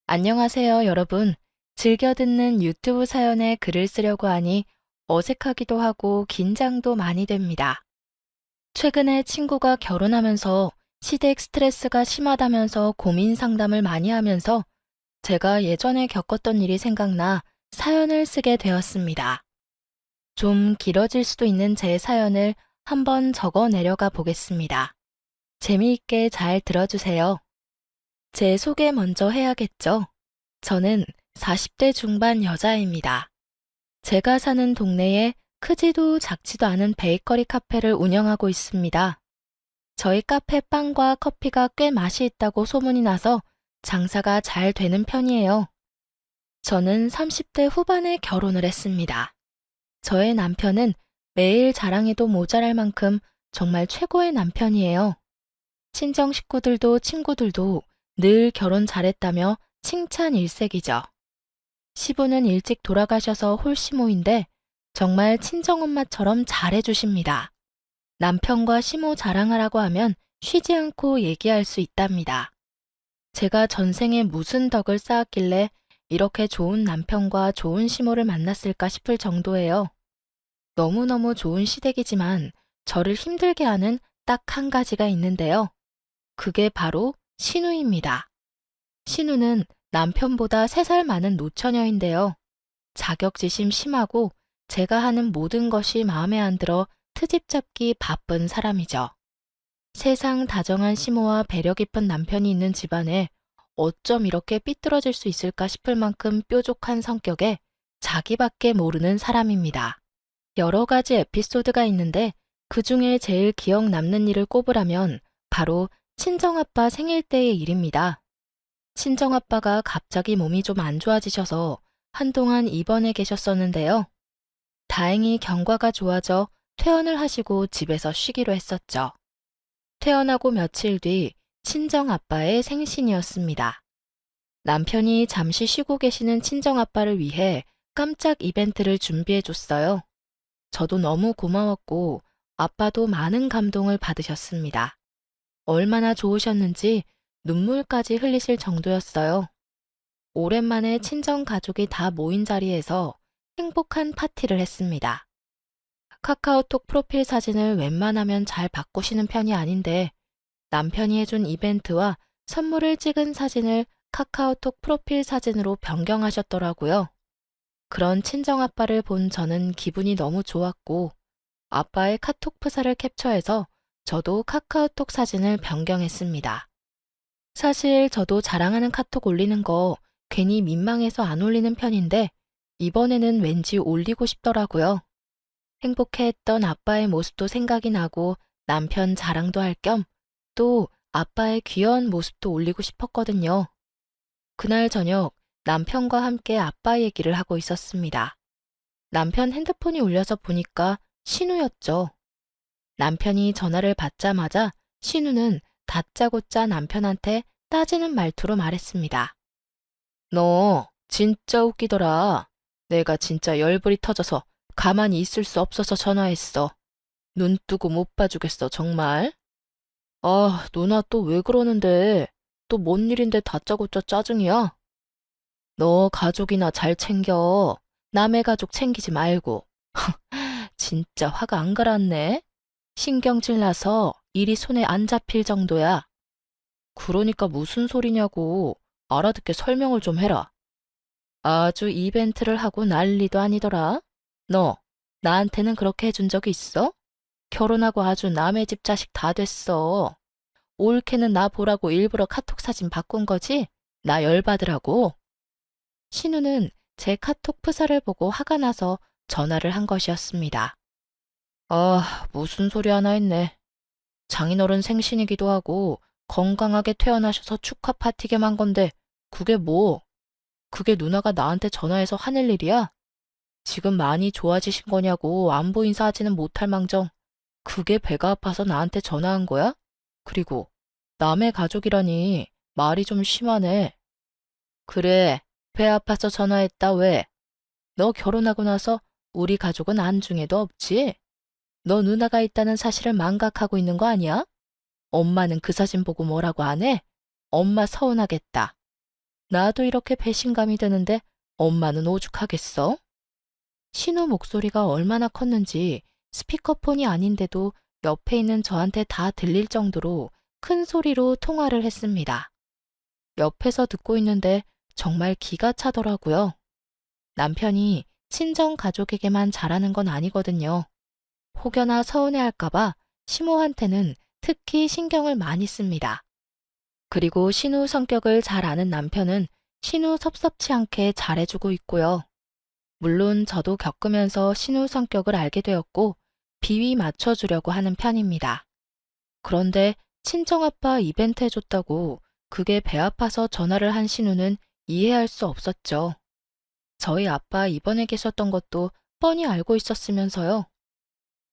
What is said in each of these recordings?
안녕하세요, 여러분. 즐겨 듣는 유튜브 사연에 글을 쓰려고 하니 어색하기도 하고 긴장도 많이 됩니다. 최근에 친구가 결혼하면서 시댁 스트레스가 심하다면서 고민 상담을 많이 하면서 제가 예전에 겪었던 일이 생각나 사연을 쓰게 되었습니다. 좀 길어질 수도 있는 제 사연을 한번 적어 내려가 보겠습니다. 재미있게 잘 들어주세요. 제 소개 먼저 해야겠죠? 저는 40대 중반 여자입니다. 제가 사는 동네에 크지도 작지도 않은 베이커리 카페를 운영하고 있습니다. 저희 카페 빵과 커피가 꽤 맛이 있다고 소문이 나서 장사가 잘 되는 편이에요. 저는 30대 후반에 결혼을 했습니다. 저의 남편은 매일 자랑해도 모자랄 만큼 정말 최고의 남편이에요. 친정 식구들도 친구들도 늘 결혼 잘했다며 칭찬 일색이죠. 시부는 일찍 돌아가셔서 홀시모인데 정말 친정엄마처럼 잘해주십니다. 남편과 시모 자랑하라고 하면 쉬지 않고 얘기할 수 있답니다. 제가 전생에 무슨 덕을 쌓았길래 이렇게 좋은 남편과 좋은 시모를 만났을까 싶을 정도예요. 너무너무 좋은 시댁이지만 저를 힘들게 하는 딱 한 가지가 있는데요. 그게 바로 신우입니다. 신우는 남편보다 3살 많은 노처녀인데요. 자격지심 심하고 제가 하는 모든 것이 마음에 안 들어 트집 잡기 바쁜 사람이죠. 세상 다정한 시모와 배려 깊은 남편이 있는 집안에 어쩜 이렇게 삐뚤어질 수 있을까 싶을 만큼 뾰족한 성격에 자기밖에 모르는 사람입니다. 여러 가지 에피소드가 있는데 그 중에 제일 기억 남는 일을 꼽으라면 바로 친정아빠 생일 때의 일입니다. 친정아빠가 갑자기 몸이 좀 안 좋아지셔서 한동안 입원해 계셨었는데요. 다행히 경과가 좋아져 퇴원을 하시고 집에서 쉬기로 했었죠. 퇴원하고 며칠 뒤 친정아빠의 생신이었습니다. 남편이 잠시 쉬고 계시는 친정아빠를 위해 깜짝 이벤트를 준비해 줬어요. 저도 너무 고마웠고 아빠도 많은 감동을 받으셨습니다. 얼마나 좋으셨는지 눈물까지 흘리실 정도였어요. 오랜만에 친정 가족이 다 모인 자리에서 행복한 파티를 했습니다. 카카오톡 프로필 사진을 웬만하면 잘 바꾸시는 편이 아닌데 남편이 해준 이벤트와 선물을 찍은 사진을 카카오톡 프로필 사진으로 변경하셨더라고요. 그런 친정아빠를 본 저는 기분이 너무 좋았고 아빠의 카톡 프사를 캡처해서 저도 카카오톡 사진을 변경했습니다. 사실 저도 자랑하는 카톡 올리는 거 괜히 민망해서 안 올리는 편인데 이번에는 왠지 올리고 싶더라고요. 행복해했던 아빠의 모습도 생각이 나고 남편 자랑도 할 겸 또 아빠의 귀여운 모습도 올리고 싶었거든요. 그날 저녁 남편과 함께 아빠 얘기를 하고 있었습니다. 남편 핸드폰이 울려서 보니까 신우였죠. 남편이 전화를 받자마자 신우는 다짜고짜 남편한테 따지는 말투로 말했습니다. 너 진짜 웃기더라. 내가 진짜 열불이 터져서 가만히 있을 수 없어서 전화했어. 눈 뜨고 못 봐주겠어, 정말. 아, 누나 또 왜 그러는데? 또 뭔 일인데 다짜고짜 짜증이야? 너 가족이나 잘 챙겨. 남의 가족 챙기지 말고. 진짜 화가 안 가라앉네. 신경질 나서 일이 손에 안 잡힐 정도야. 그러니까 무슨 소리냐고. 알아듣게 설명을 좀 해라. 아주 이벤트를 하고 난리도 아니더라. 너, 나한테는 그렇게 해준 적이 있어? 결혼하고 아주 남의 집 자식 다 됐어. 올케는 나 보라고 일부러 카톡 사진 바꾼 거지? 나 열받으라고. 신우는 제 카톡 프사를 보고 화가 나서 전화를 한 것이었습니다. 아, 무슨 소리 하나 했네. 장인어른 생신이기도 하고 건강하게 퇴원하셔서 축하 파티 겸 한 건데 그게 뭐? 그게 누나가 나한테 전화해서 화낼 일이야? 지금 많이 좋아지신 거냐고 안부 인사하지는 못할 망정 그게 배가 아파서 나한테 전화한 거야? 그리고 남의 가족이라니 말이 좀 심하네. 그래, 배 아파서 전화했다 왜? 너 결혼하고 나서 우리 가족은 안중에도 없지? 너 누나가 있다는 사실을 망각하고 있는 거 아니야? 엄마는 그 사진 보고 뭐라고 안 해? 엄마 서운하겠다. 나도 이렇게 배신감이 드는데 엄마는 오죽하겠어? 신우 목소리가 얼마나 컸는지 스피커폰이 아닌데도 옆에 있는 저한테 다 들릴 정도로 큰 소리로 통화를 했습니다. 옆에서 듣고 있는데 정말 기가 차더라고요. 남편이 친정 가족에게만 잘하는 건 아니거든요. 혹여나 서운해할까봐 시모한테는 특히 신경을 많이 씁니다. 그리고 신우 성격을 잘 아는 남편은 신우 섭섭치 않게 잘해주고 있고요. 물론 저도 겪으면서 신우 성격을 알게 되었고 비위 맞춰주려고 하는 편입니다. 그런데 친정아빠 이벤트 해줬다고 그게 배 아파서 전화를 한 신우는 이해할 수 없었죠. 저희 아빠 입원해 계셨던 것도 뻔히 알고 있었으면서요.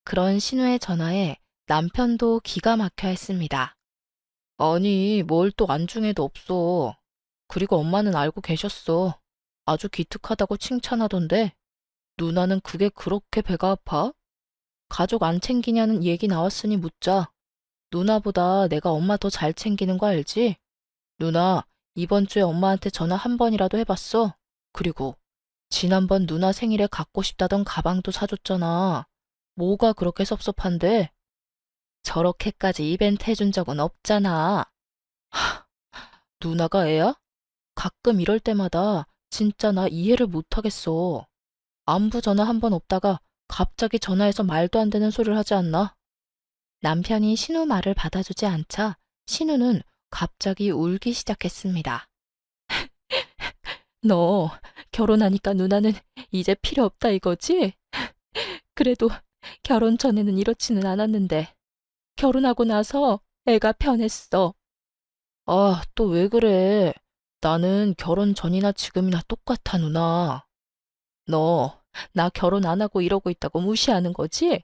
그런 신우의 전화에 남편도 기가 막혀 했습니다. 아니, 뭘 또 안중에도 없어. 그리고 엄마는 알고 계셨어. 아주 기특하다고 칭찬하던데 누나는 그게 그렇게 배가 아파? 가족 안 챙기냐는 얘기 나왔으니 묻자. 누나보다 내가 엄마 더 잘 챙기는 거 알지? 누나, 이번 주에 엄마한테 전화 한 번이라도 해봤어? 그리고 지난번 누나 생일에 갖고 싶다던 가방도 사줬잖아. 뭐가 그렇게 섭섭한데? 저렇게까지 이벤트 해준 적은 없잖아. 누나가 애야? 가끔 이럴 때마다 진짜 나 이해를 못하겠어. 안부 전화 한 번 없다가 갑자기 전화해서 말도 안 되는 소리를 하지 않나? 남편이 신우 말을 받아주지 않자 신우는 갑자기 울기 시작했습니다. 너 결혼하니까 누나는 이제 필요 없다 이거지? 그래도 결혼 전에는 이렇지는 않았는데 결혼하고 나서 애가 변했어. 아, 또 왜 그래? 나는 결혼 전이나 지금이나 똑같아, 누나. 너, 나 결혼 안 하고 이러고 있다고 무시하는 거지?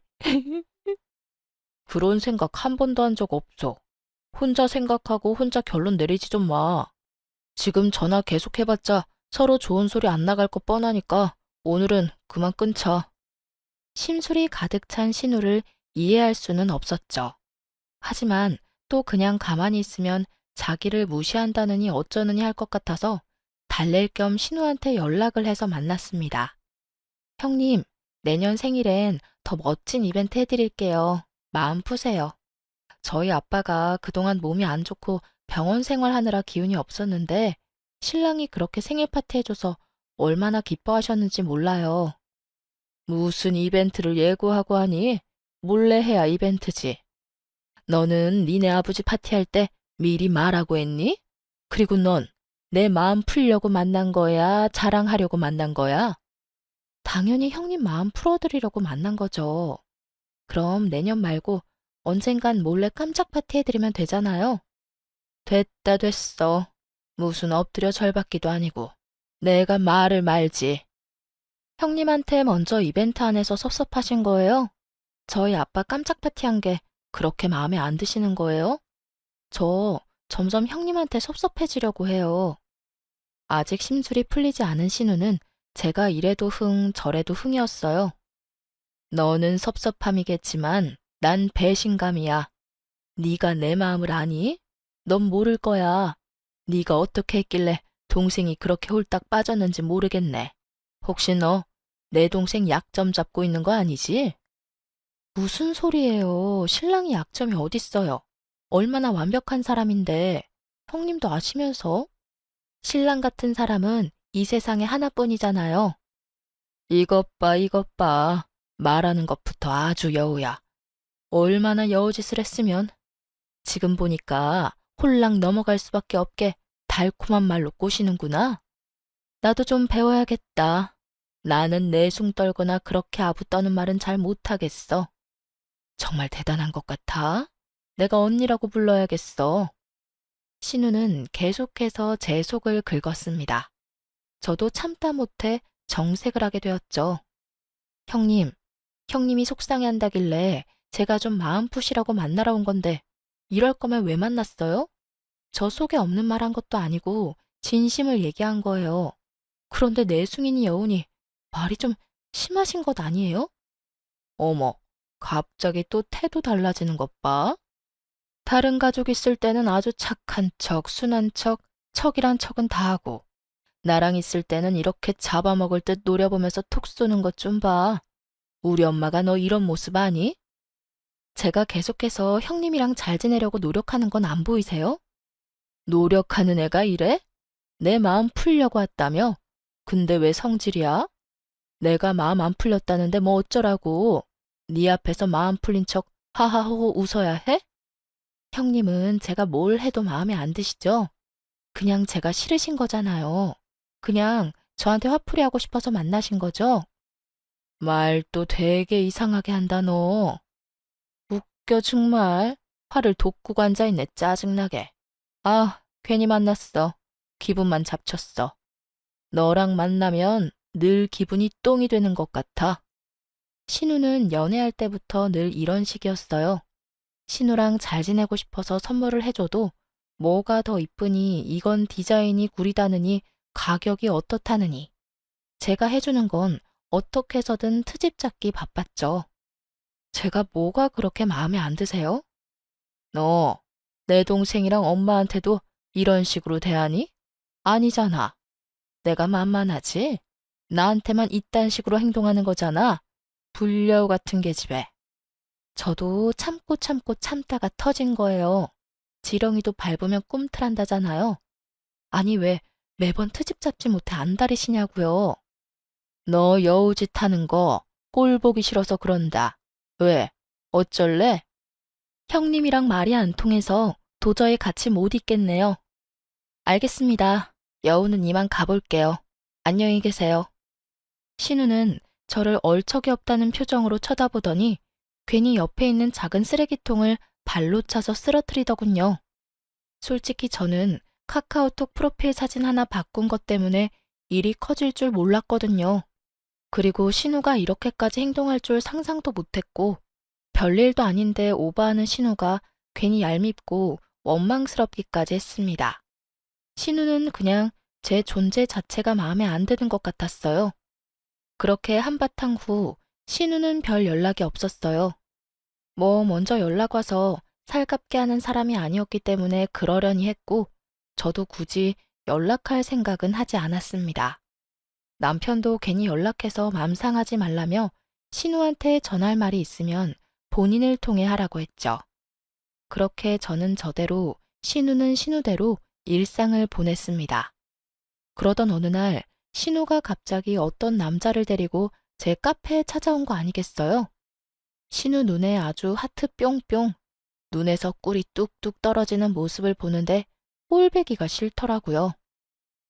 그런 생각 한 번도 한 적 없어. 혼자 생각하고 혼자 결론 내리지 좀 마. 지금 전화 계속 해봤자 서로 좋은 소리 안 나갈 거 뻔하니까 오늘은 그만 끊자. 심술이 가득 찬 신우를 이해할 수는 없었죠. 하지만 또 그냥 가만히 있으면 자기를 무시한다느니 어쩌느니 할 것 같아서 달랠 겸 신우한테 연락을 해서 만났습니다. 형님, 내년 생일엔 더 멋진 이벤트 해드릴게요. 마음 푸세요. 저희 아빠가 그동안 몸이 안 좋고 병원 생활하느라 기운이 없었는데 신랑이 그렇게 생일 파티 해줘서 얼마나 기뻐하셨는지 몰라요. 무슨 이벤트를 예고하고 하니? 몰래 해야 이벤트지. 너는 니네 아버지 파티할 때 미리 말하고 했니? 그리고 넌 내 마음 풀려고 만난 거야? 자랑하려고 만난 거야? 당연히 형님 마음 풀어드리려고 만난 거죠. 그럼 내년 말고 언젠간 몰래 깜짝 파티 해드리면 되잖아요. 됐다 됐어. 무슨 엎드려 절받기도 아니고. 내가 말을 말지. 형님한테 먼저 이벤트 안에서 섭섭하신 거예요? 저희 아빠 깜짝 파티한 게 그렇게 마음에 안 드시는 거예요? 저 점점 형님한테 섭섭해지려고 해요. 아직 심술이 풀리지 않은 신우는 제가 이래도 흥 저래도 흥이었어요. 너는 섭섭함이겠지만 난 배신감이야. 네가 내 마음을 아니? 넌 모를 거야. 네가 어떻게 했길래 동생이 그렇게 홀딱 빠졌는지 모르겠네. 혹시 너 내 동생 약점 잡고 있는 거 아니지? 무슨 소리예요. 신랑이 약점이 어딨어요. 얼마나 완벽한 사람인데 형님도 아시면서 신랑 같은 사람은 이 세상에 하나뿐이잖아요. 이것 봐, 이것 봐. 말하는 것부터 아주 여우야. 얼마나 여우짓을 했으면 지금 보니까 홀랑 넘어갈 수밖에 없게 달콤한 말로 꼬시는구나. 나도 좀 배워야겠다. 나는 내숭 떨거나 그렇게 아부 떠는 말은 잘 못하겠어. 정말 대단한 것 같아. 내가 언니라고 불러야겠어. 신우는 계속해서 제 속을 긁었습니다. 저도 참다 못해 정색을 하게 되었죠. 형님, 형님이 속상해한다길래 제가 좀 마음 푸시라고 만나러 온 건데 이럴 거면 왜 만났어요? 저 속에 없는 말 한 것도 아니고 진심을 얘기한 거예요. 그런데 내숭이니 여우니 말이 좀 심하신 것 아니에요? 어머, 갑자기 또 태도 달라지는 것 봐. 다른 가족 있을 때는 아주 착한 척, 순한 척, 척이란 척은 다 하고 나랑 있을 때는 이렇게 잡아먹을 듯 노려보면서 톡 쏘는 것 좀 봐. 우리 엄마가 너 이런 모습 아니? 제가 계속해서 형님이랑 잘 지내려고 노력하는 건 안 보이세요? 노력하는 애가 이래? 내 마음 풀려고 왔다며? 근데 왜 성질이야? 내가 마음 안 풀렸다는데 뭐 어쩌라고? 네 앞에서 마음 풀린 척 하하호호 웃어야 해? 형님은 제가 뭘 해도 마음에 안 드시죠? 그냥 제가 싫으신 거잖아요. 그냥 저한테 화풀이 하고 싶어서 만나신 거죠? 말도 되게 이상하게 한다 너. 웃겨 정말. 화를 돋구고 앉아있네 짜증나게. 아, 괜히 만났어. 기분만 잡쳤어. 너랑 만나면 늘 기분이 똥이 되는 것 같아. 신우는 연애할 때부터 늘 이런 식이었어요. 신우랑 잘 지내고 싶어서 선물을 해줘도 뭐가 더 이쁘니 이건 디자인이 구리다느니 가격이 어떻다느니 제가 해주는 건 어떻게 해서든 트집 잡기 바빴죠. 제가 뭐가 그렇게 마음에 안 드세요? 너, 내 동생이랑 엄마한테도 이런 식으로 대하니? 아니잖아. 내가 만만하지? 나한테만 이딴 식으로 행동하는 거잖아. 불려우 같은 계집애. 저도 참고 참고 참다가 터진 거예요. 지렁이도 밟으면 꿈틀한다잖아요. 아니 왜 매번 트집 잡지 못해 안달이시냐고요. 너 여우짓 하는 거 꼴 보기 싫어서 그런다. 왜? 어쩔래? 형님이랑 말이 안 통해서 도저히 같이 못 있겠네요. 알겠습니다. 여우는 이만 가볼게요. 안녕히 계세요. 신우는 저를 얼척이 없다는 표정으로 쳐다보더니 괜히 옆에 있는 작은 쓰레기통을 발로 차서 쓰러뜨리더군요. 솔직히 저는 카카오톡 프로필 사진 하나 바꾼 것 때문에 일이 커질 줄 몰랐거든요. 그리고 신우가 이렇게까지 행동할 줄 상상도 못했고 별일도 아닌데 오버하는 신우가 괜히 얄밉고 원망스럽기까지 했습니다. 신우는 그냥 제 존재 자체가 마음에 안 드는 것 같았어요. 그렇게 한바탕 후 신우는 별 연락이 없었어요. 뭐 먼저 연락 와서 살갑게 하는 사람이 아니었기 때문에 그러려니 했고 저도 굳이 연락할 생각은 하지 않았습니다. 남편도 괜히 연락해서 맘 상하지 말라며 신우한테 전할 말이 있으면 본인을 통해 하라고 했죠. 그렇게 저는 저대로 신우는 신우대로 일상을 보냈습니다. 그러던 어느 날 신우가 갑자기 어떤 남자를 데리고 제 카페에 찾아온 거 아니겠어요? 신우 눈에 아주 하트 뿅뿅, 눈에서 꿀이 뚝뚝 떨어지는 모습을 보는데 꼴배기가 싫더라고요.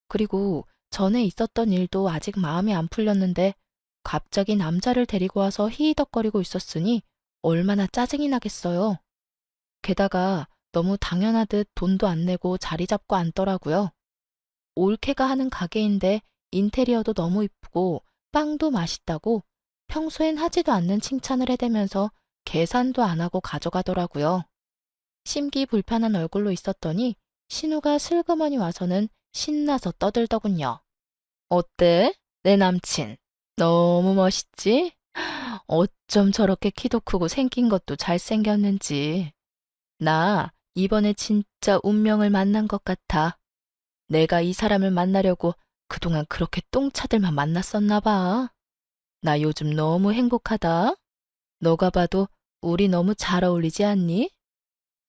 그리고 전에 있었던 일도 아직 마음이 안 풀렸는데 갑자기 남자를 데리고 와서 히히덕거리고 있었으니 얼마나 짜증이 나겠어요. 게다가 너무 당연하듯 돈도 안 내고 자리 잡고 앉더라고요. 올케가 하는 가게인데 인테리어도 너무 이쁘고 빵도 맛있다고 평소엔 하지도 않는 칭찬을 해대면서 계산도 안 하고 가져가더라고요. 심기불편한 얼굴로 있었더니 신우가 슬그머니 와서는 신나서 떠들더군요. 어때? 내 남친. 너무 멋있지? 어쩜 저렇게 키도 크고 생긴 것도 잘생겼는지. 나 이번에 진짜 운명을 만난 것 같아. 내가 이 사람을 만나려고 그동안 그렇게 똥차들만 만났었나 봐. 나 요즘 너무 행복하다. 너가 봐도 우리 너무 잘 어울리지 않니?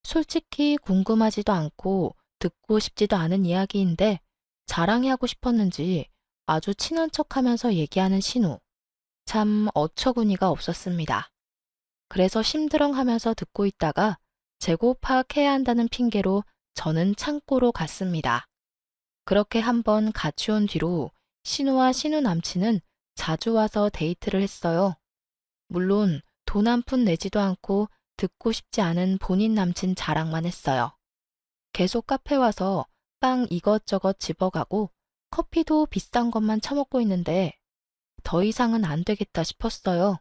솔직히 궁금하지도 않고 듣고 싶지도 않은 이야기인데 자랑해하고 싶었는지 아주 친한 척하면서 얘기하는 신우. 참 어처구니가 없었습니다. 그래서 심드렁하면서 듣고 있다가 재고 파악해야 한다는 핑계로 저는 창고로 갔습니다. 그렇게 한번 같이 온 뒤로 신우와 신우 남친은 자주 와서 데이트를 했어요. 물론 돈 한 푼 내지도 않고 듣고 싶지 않은 본인 남친 자랑만 했어요. 계속 카페 와서 빵 이것저것 집어가고 커피도 비싼 것만 처먹고 있는데 더 이상은 안 되겠다 싶었어요.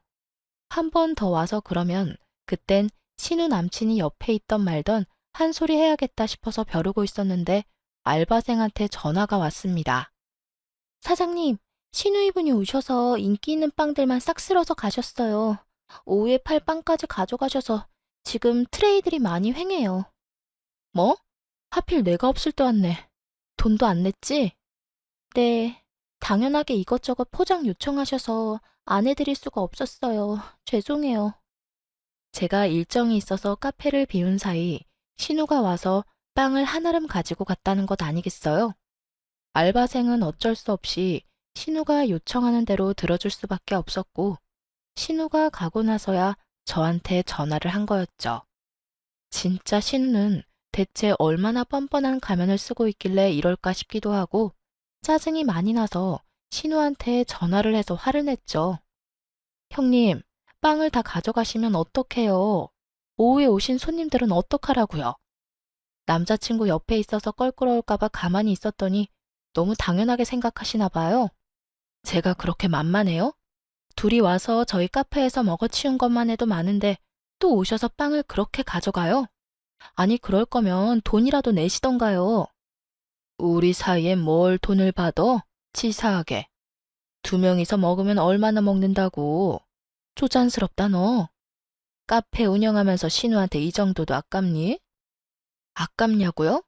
한 번 더 와서 그러면 그땐 신우 남친이 옆에 있던 말던 한 소리 해야겠다 싶어서 벼르고 있었는데 알바생한테 전화가 왔습니다. 사장님, 신우 이분이 오셔서 인기 있는 빵들만 싹 쓸어서 가셨어요. 오후에 팔 빵까지 가져가셔서 지금 트레이들이 많이 횡해요. 뭐? 하필 내가 없을 때 왔네. 돈도 안 냈지? 네, 당연하게 이것저것 포장 요청하셔서 안 해드릴 수가 없었어요. 죄송해요. 제가 일정이 있어서 카페를 비운 사이 신우가 와서 빵을 한아름 가지고 갔다는 것 아니겠어요? 알바생은 어쩔 수 없이 신우가 요청하는 대로 들어줄 수밖에 없었고, 신우가 가고 나서야 저한테 전화를 한 거였죠. 진짜 신우는 대체 얼마나 뻔뻔한 가면을 쓰고 있길래 이럴까 싶기도 하고, 짜증이 많이 나서 신우한테 전화를 해서 화를 냈죠. 형님, 빵을 다 가져가시면 어떡해요? 오후에 오신 손님들은 어떡하라고요? 남자친구 옆에 있어서 껄끄러울까봐 가만히 있었더니 너무 당연하게 생각하시나 봐요. 제가 그렇게 만만해요? 둘이 와서 저희 카페에서 먹어치운 것만 해도 많은데 또 오셔서 빵을 그렇게 가져가요? 아니, 그럴 거면 돈이라도 내시던가요. 우리 사이에 뭘 돈을 받어? 치사하게. 두 명이서 먹으면 얼마나 먹는다고. 쪼잔스럽다 너. 카페 운영하면서 신우한테 이 정도도 아깝니? 아깝냐고요?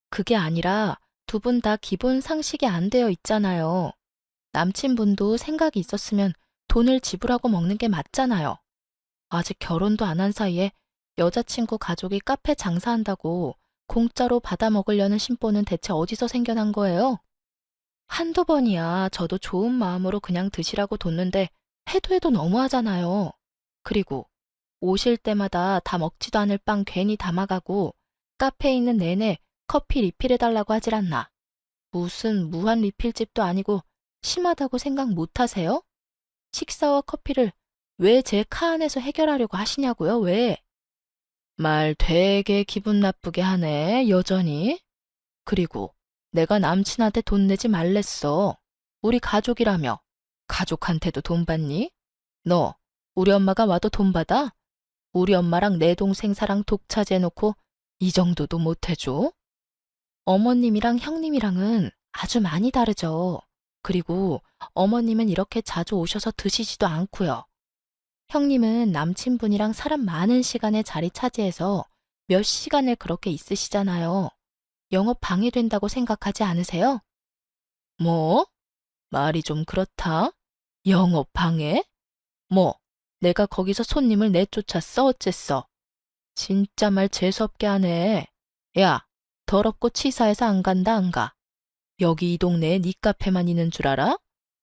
그게 아니라 두 분 다 기본 상식이 안 되어 있잖아요. 남친분도 생각이 있었으면 돈을 지불하고 먹는 게 맞잖아요. 아직 결혼도 안 한 사이에 여자친구 가족이 카페 장사한다고 공짜로 받아 먹으려는 심보는 대체 어디서 생겨난 거예요? 한두 번이야 저도 좋은 마음으로 그냥 드시라고 뒀는데 해도 해도 너무하잖아요. 그리고 오실 때마다 다 먹지도 않을 빵 괜히 담아가고 카페에 있는 내내 커피 리필해달라고 하질 않나. 무슨 무한 리필집도 아니고 심하다고 생각 못 하세요? 식사와 커피를 왜 제 카 안에서 해결하려고 하시냐고요? 왜? 말 되게 기분 나쁘게 하네, 여전히. 그리고 내가 남친한테 돈 내지 말랬어. 우리 가족이라며. 가족한테도 돈 받니? 너, 우리 엄마가 와도 돈 받아? 우리 엄마랑 내 동생 사랑 독차지해놓고 이 정도도 못 해줘? 어머님이랑 형님이랑은 아주 많이 다르죠. 그리고 어머님은 이렇게 자주 오셔서 드시지도 않고요. 형님은 남친분이랑 사람 많은 시간에 자리 차지해서 몇 시간을 그렇게 있으시잖아요. 영업 방해된다고 생각하지 않으세요? 뭐? 말이 좀 그렇다. 영업 방해? 뭐, 내가 거기서 손님을 내쫓았어? 어쨌어? 진짜 말 재수없게 하네. 야, 더럽고 치사해서 안 간다, 안 가. 여기 이 동네에 네 카페만 있는 줄 알아?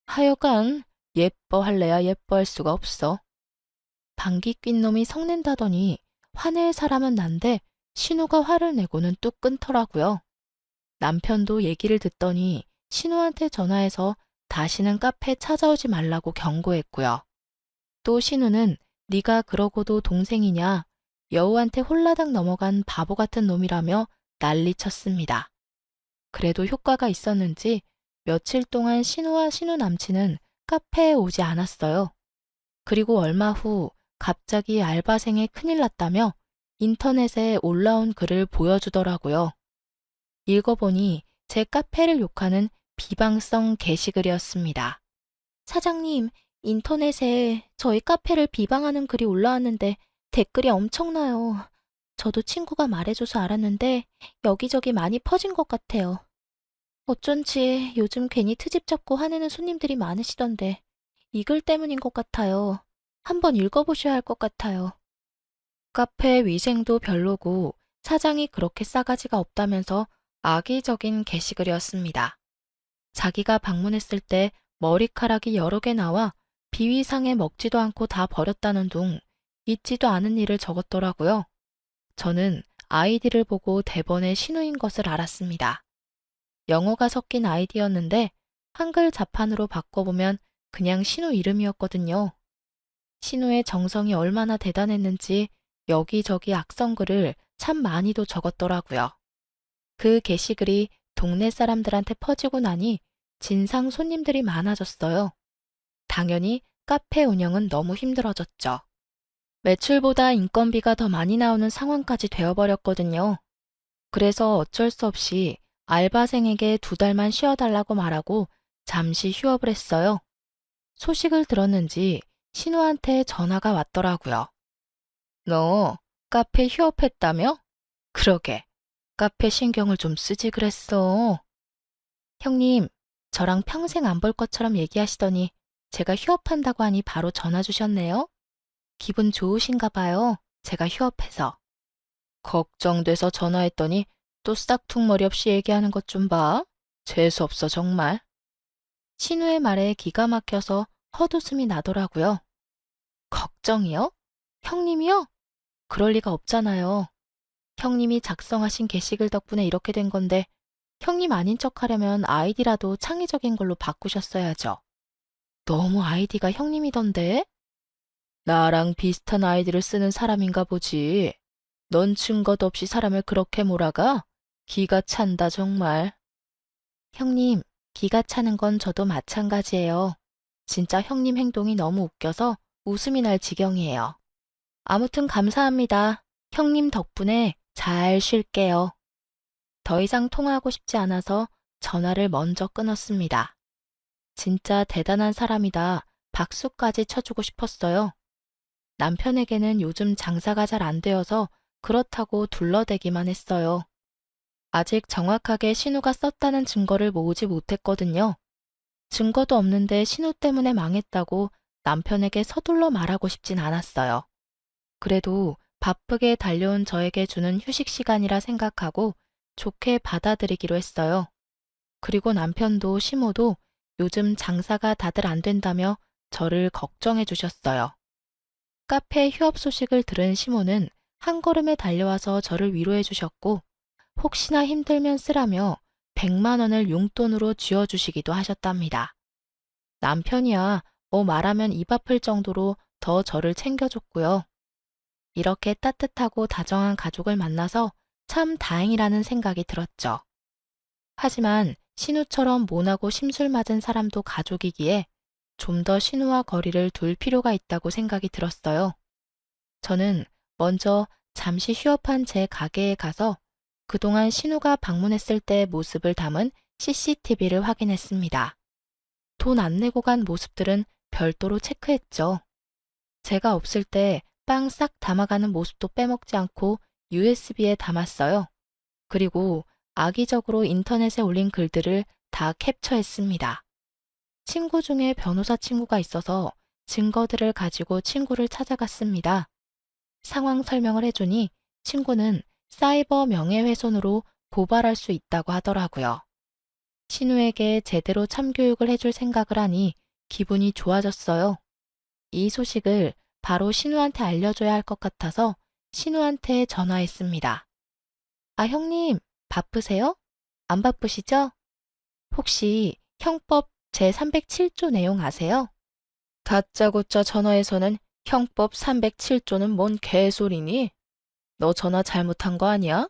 하여간 예뻐할래야 예뻐할 수가 없어. 방귀 낀 놈이 성낸다더니 화낼 사람은 난데 신우가 화를 내고는 뚝 끊더라고요. 남편도 얘기를 듣더니 신우한테 전화해서 다시는 카페 찾아오지 말라고 경고했고요. 또 신우는 네가 그러고도 동생이냐, 여우한테 홀라당 넘어간 바보 같은 놈이라며 난리쳤습니다. 그래도 효과가 있었는지 며칠 동안 신우와 신우 남친은 카페에 오지 않았어요. 그리고 얼마 후 갑자기 알바생에 큰일 났다며 인터넷에 올라온 글을 보여주더라고요. 읽어보니 제 카페를 욕하는 비방성 게시글이었습니다. 사장님, 인터넷에 저희 카페를 비방하는 글이 올라왔는데 댓글이 엄청나요. 저도 친구가 말해줘서 알았는데 여기저기 많이 퍼진 것 같아요. 어쩐지 요즘 괜히 트집 잡고 화내는 손님들이 많으시던데 이 글 때문인 것 같아요. 한번 읽어보셔야 할 것 같아요. 카페 위생도 별로고 사장이 그렇게 싸가지가 없다면서 악의적인 게시글이었습니다. 자기가 방문했을 때 머리카락이 여러 개 나와 비위상에 먹지도 않고 다 버렸다는 둥 있지도 않은 일을 적었더라고요. 저는 아이디를 보고 대번에 신우인 것을 알았습니다. 영어가 섞인 아이디였는데 한글 자판으로 바꿔보면 그냥 신우 이름이었거든요. 신우의 정성이 얼마나 대단했는지 여기저기 악성글을 참 많이도 적었더라고요. 그 게시글이 동네 사람들한테 퍼지고 나니 진상 손님들이 많아졌어요. 당연히 카페 운영은 너무 힘들어졌죠. 매출보다 인건비가 더 많이 나오는 상황까지 되어버렸거든요. 그래서 어쩔 수 없이 알바생에게 2달만 쉬어달라고 말하고 잠시 휴업을 했어요. 소식을 들었는지 신우한테 전화가 왔더라고요. 너 카페 휴업했다며? 그러게. 카페 신경을 좀 쓰지 그랬어. 형님, 저랑 평생 안 볼 것처럼 얘기하시더니 제가 휴업한다고 하니 바로 전화 주셨네요. 기분 좋으신가 봐요. 제가 휴업해서. 걱정돼서 전화했더니 또 싹퉁머리 없이 얘기하는 것 좀 봐. 재수없어 정말. 신우의 말에 기가 막혀서 헛웃음이 나더라고요. 걱정이요? 형님이요? 그럴 리가 없잖아요. 형님이 작성하신 게시글 덕분에 이렇게 된 건데 형님 아닌 척하려면 아이디라도 창의적인 걸로 바꾸셨어야죠. 너무 아이디가 형님이던데? 나랑 비슷한 아이디를 쓰는 사람인가 보지. 넌 증거도 없이 사람을 그렇게 몰아가? 기가 찬다 정말. 형님, 기가 차는 건 저도 마찬가지예요. 진짜 형님 행동이 너무 웃겨서 웃음이 날 지경이에요. 아무튼 감사합니다. 형님 덕분에 잘 쉴게요. 더 이상 통화하고 싶지 않아서 전화를 먼저 끊었습니다. 진짜 대단한 사람이다. 박수까지 쳐주고 싶었어요. 남편에게는 요즘 장사가 잘 안 되어서 그렇다고 둘러대기만 했어요. 아직 정확하게 신우가 썼다는 증거를 모으지 못했거든요. 증거도 없는데 신우 때문에 망했다고 남편에게 서둘러 말하고 싶진 않았어요. 그래도 바쁘게 달려온 저에게 주는 휴식 시간이라 생각하고 좋게 받아들이기로 했어요. 그리고 남편도 시모도 요즘 장사가 다들 안 된다며 저를 걱정해 주셨어요. 카페 휴업 소식을 들은 시모는 한 걸음에 달려와서 저를 위로해 주셨고 혹시나 힘들면 쓰라며 100만 원을 용돈으로 쥐어주시기도 하셨답니다. 남편이야 뭐 말하면 입 아플 정도로 더 저를 챙겨줬고요. 이렇게 따뜻하고 다정한 가족을 만나서 참 다행이라는 생각이 들었죠. 하지만 신우처럼 모나고 심술 맞은 사람도 가족이기에 좀 더 신우와 거리를 둘 필요가 있다고 생각이 들었어요. 저는 먼저 잠시 휴업한 제 가게에 가서 그동안 신우가 방문했을 때 모습을 담은 CCTV를 확인했습니다. 돈 안 내고 간 모습들은 별도로 체크했죠. 제가 없을 때 빵 싹 담아가는 모습도 빼먹지 않고 USB에 담았어요. 그리고 악의적으로 인터넷에 올린 글들을 다 캡처했습니다. 친구 중에 변호사 친구가 있어서 증거들을 가지고 친구를 찾아갔습니다. 상황 설명을 해주니 친구는 사이버 명예훼손으로 고발할 수 있다고 하더라고요. 신우에게 제대로 참교육을 해줄 생각을 하니 기분이 좋아졌어요. 이 소식을 바로 신우한테 알려줘야 할 것 같아서 신우한테 전화했습니다. 아, 형님, 바쁘세요? 안 바쁘시죠? 혹시 형법 제307조 내용 아세요? 다짜고짜 전화해서는 형법 307조는 뭔 개소리니? 너 전화 잘못한 거 아니야?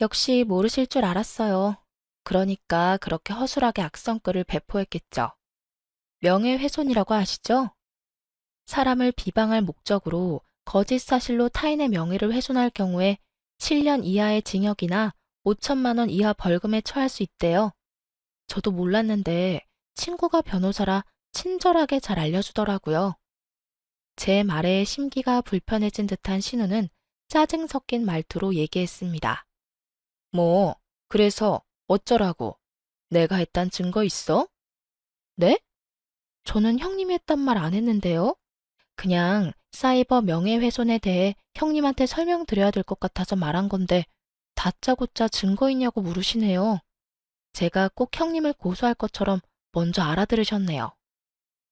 역시 모르실 줄 알았어요. 그러니까 그렇게 허술하게 악성글을 배포했겠죠. 명예훼손이라고 아시죠? 사람을 비방할 목적으로 거짓 사실로 타인의 명예를 훼손할 경우에 7년 이하의 징역이나 5천만 원 이하 벌금에 처할 수 있대요. 저도 몰랐는데 친구가 변호사라 친절하게 잘 알려주더라고요. 제 말에 심기가 불편해진 듯한 신우는 짜증 섞인 말투로 얘기했습니다. 뭐, 그래서 어쩌라고? 내가 했단 증거 있어? 네? 저는 형님이 했단 말 안 했는데요. 그냥 사이버 명예훼손에 대해 형님한테 설명드려야 될 것 같아서 말한 건데 다짜고짜 증거 있냐고 물으시네요. 제가 꼭 형님을 고소할 것처럼 먼저 알아들으셨네요.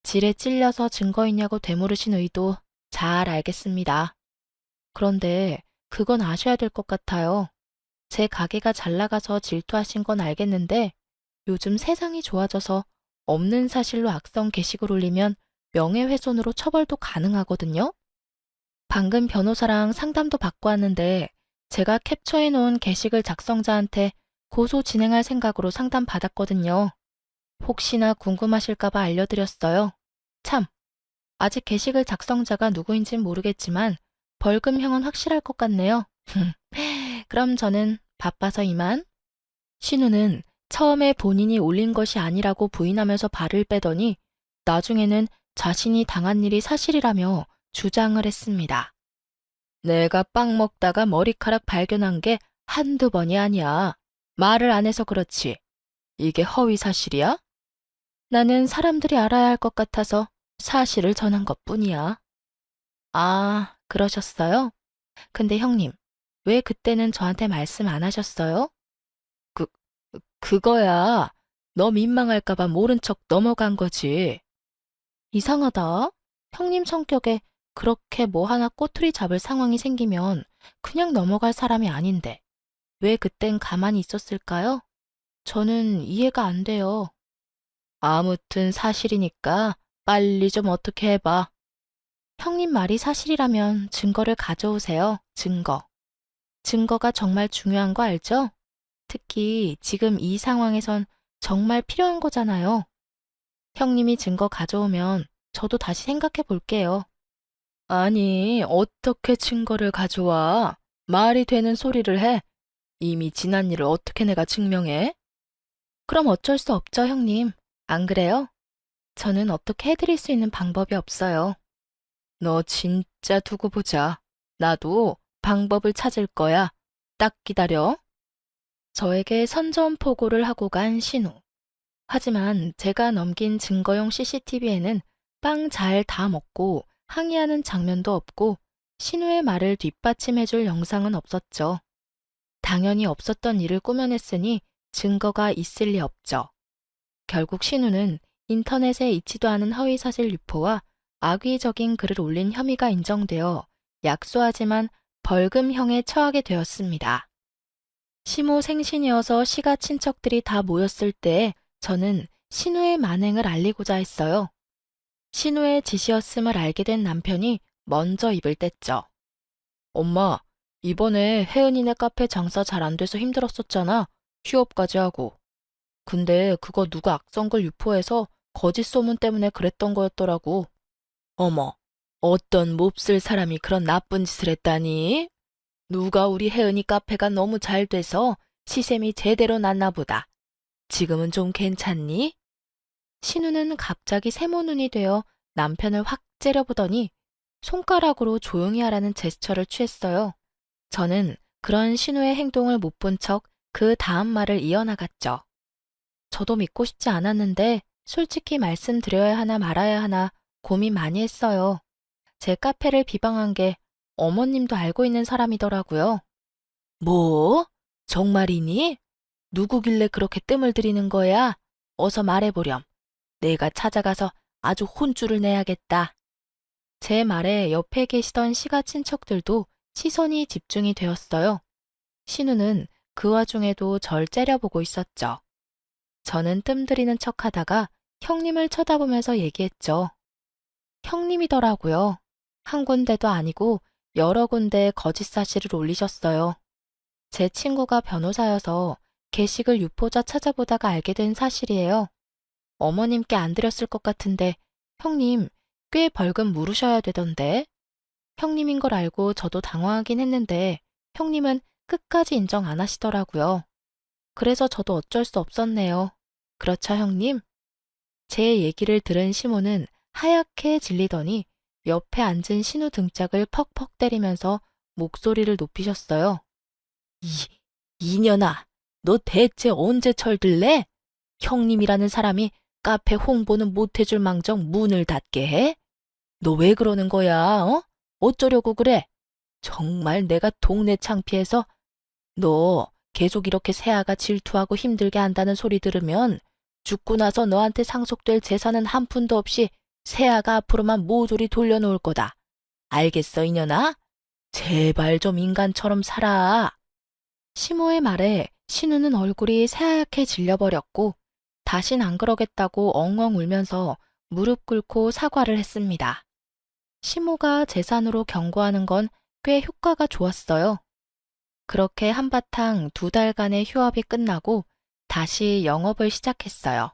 질에 찔려서 증거 있냐고 되물으신 의도 잘 알겠습니다. 그런데 그건 아셔야 될 것 같아요. 제 가게가 잘 나가서 질투하신 건 알겠는데 요즘 세상이 좋아져서 없는 사실로 악성 게시글 올리면 명예훼손으로 처벌도 가능하거든요. 방금 변호사랑 상담도 받고 왔는데 제가 캡처해 놓은 게시글 작성자한테 고소 진행할 생각으로 상담 받았거든요. 혹시나 궁금하실까봐 알려드렸어요. 참, 아직 게시글 작성자가 누구인진 모르겠지만 벌금형은 확실할 것 같네요. 그럼 저는 바빠서 이만. 신우는 처음에 본인이 올린 것이 아니라고 부인하면서 발을 빼더니 나중에는 자신이 당한 일이 사실이라며 주장을 했습니다. 내가 빵 먹다가 머리카락 발견한 게 한두 번이 아니야. 말을 안 해서 그렇지. 이게 허위 사실이야? 나는 사람들이 알아야 할 것 같아서 사실을 전한 것뿐이야. 아, 그러셨어요? 근데 형님, 왜 그때는 저한테 말씀 안 하셨어요? 그, 그거야. 너 민망할까봐 모른 척 넘어간 거지. 이상하다. 형님 성격에 그렇게 뭐 하나 꼬투리 잡을 상황이 생기면 그냥 넘어갈 사람이 아닌데 왜 그땐 가만히 있었을까요? 저는 이해가 안 돼요. 아무튼 사실이니까 빨리 좀 어떻게 해봐. 형님 말이 사실이라면 증거를 가져오세요. 증거. 증거가 정말 중요한 거 알죠? 특히 지금 이 상황에선 정말 필요한 거잖아요. 형님이 증거 가져오면 저도 다시 생각해 볼게요. 아니, 어떻게 증거를 가져와? 말이 되는 소리를 해. 이미 지난 일을 어떻게 내가 증명해? 그럼 어쩔 수 없죠, 형님. 안 그래요? 저는 어떻게 해드릴 수 있는 방법이 없어요. 너 진짜 두고 보자. 나도 방법을 찾을 거야. 딱 기다려. 저에게 선전포고를 하고 간 신우. 하지만 제가 넘긴 증거용 CCTV에는 빵 잘 다 먹고 항의하는 장면도 없고 신우의 말을 뒷받침해줄 영상은 없었죠. 당연히 없었던 일을 꾸며냈으니 증거가 있을 리 없죠. 결국 신우는 인터넷에 있지도 않은 허위사실 유포와 악의적인 글을 올린 혐의가 인정되어 약소하지만 벌금형에 처하게 되었습니다. 시모 생신이어서 시가 친척들이 다 모였을 때 저는 신우의 만행을 알리고자 했어요. 신우의 짓이었음을 알게 된 남편이 먼저 입을 뗐죠. 엄마, 이번에 혜은이네 카페 장사 잘 안 돼서 힘들었었잖아. 휴업까지 하고. 근데 그거 누가 악성글 유포해서 거짓 소문 때문에 그랬던 거였더라고. 어머, 어떤 몹쓸 사람이 그런 나쁜 짓을 했다니? 누가 우리 혜은이 카페가 너무 잘 돼서 시샘이 제대로 났나 보다. 지금은 좀 괜찮니? 신우는 갑자기 세모눈이 되어 남편을 확 째려보더니 손가락으로 조용히 하라는 제스처를 취했어요. 저는 그런 신우의 행동을 못 본 척 그 다음 말을 이어나갔죠. 저도 믿고 싶지 않았는데 솔직히 말씀드려야 하나 말아야 하나 고민 많이 했어요. 제 카페를 비방한 게 어머님도 알고 있는 사람이더라고요. 뭐? 정말이니? 누구길래 그렇게 뜸을 들이는 거야? 어서 말해보렴. 내가 찾아가서 아주 혼쭐을 내야겠다. 제 말에 옆에 계시던 시가 친척들도 시선이 집중이 되었어요. 신우는 그 와중에도 절 째려보고 있었죠. 저는 뜸들이는 척하다가 형님을 쳐다보면서 얘기했죠. 형님이더라고요. 한 군데도 아니고 여러 군데 거짓 사실을 올리셨어요. 제 친구가 변호사여서 게시글 유포자 찾아보다가 알게 된 사실이에요. 어머님께 안 드렸을 것 같은데 형님 꽤 벌금 물으셔야 되던데. 형님인 걸 알고 저도 당황하긴 했는데 형님은 끝까지 인정 안 하시더라고요. 그래서 저도 어쩔 수 없었네요. 그렇죠, 형님? 제 얘기를 들은 시모는 하얗게 질리더니 옆에 앉은 신우 등짝을 퍽퍽 때리면서 목소리를 높이셨어요. 이, 이년아, 너 대체 언제 철들래? 형님이라는 사람이 카페 홍보는 못해줄 망정 문을 닫게 해? 너 왜 그러는 거야, 어? 어쩌려고 그래? 정말 내가 동네 창피해서 너 계속 이렇게 세아가 질투하고 힘들게 한다는 소리 들으면 죽고 나서 너한테 상속될 재산은 한 푼도 없이 세아가 앞으로만 모조리 돌려놓을 거다. 알겠어, 이년아? 제발 좀 인간처럼 살아. 시모의 말에 신우는 얼굴이 새하얗게 질려버렸고 다신 안 그러겠다고 엉엉 울면서 무릎 꿇고 사과를 했습니다. 시모가 재산으로 경고하는 건 꽤 효과가 좋았어요. 그렇게 한바탕 2달간의 휴업이 끝나고 다시 영업을 시작했어요.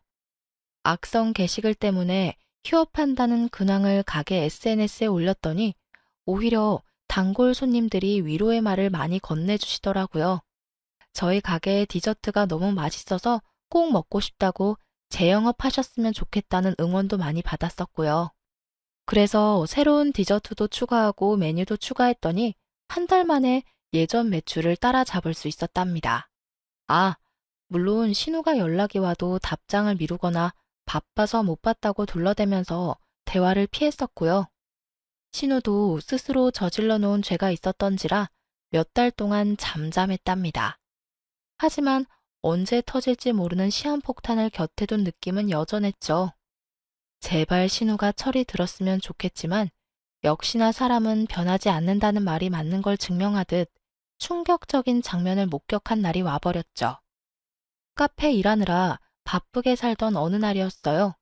악성 게시글 때문에 휴업한다는 근황을 가게 SNS에 올렸더니 오히려 단골 손님들이 위로의 말을 많이 건네주시더라고요. 저희 가게의 디저트가 너무 맛있어서 꼭 먹고 싶다고 재영업하셨으면 좋겠다는 응원도 많이 받았었고요. 그래서 새로운 디저트도 추가하고 메뉴도 추가했더니 한 달 만에 예전 매출을 따라잡을 수 있었답니다. 아, 물론 신우가 연락이 와도 답장을 미루거나 바빠서 못 봤다고 둘러대면서 대화를 피했었고요. 신우도 스스로 저질러 놓은 죄가 있었던지라 몇 달 동안 잠잠했답니다. 하지만 언제 터질지 모르는 시한폭탄을 곁에 둔 느낌은 여전했죠. 제발 신우가 철이 들었으면 좋겠지만 역시나 사람은 변하지 않는다는 말이 맞는 걸 증명하듯 충격적인 장면을 목격한 날이 와버렸죠. 카페 일하느라 바쁘게 살던 어느 날이었어요.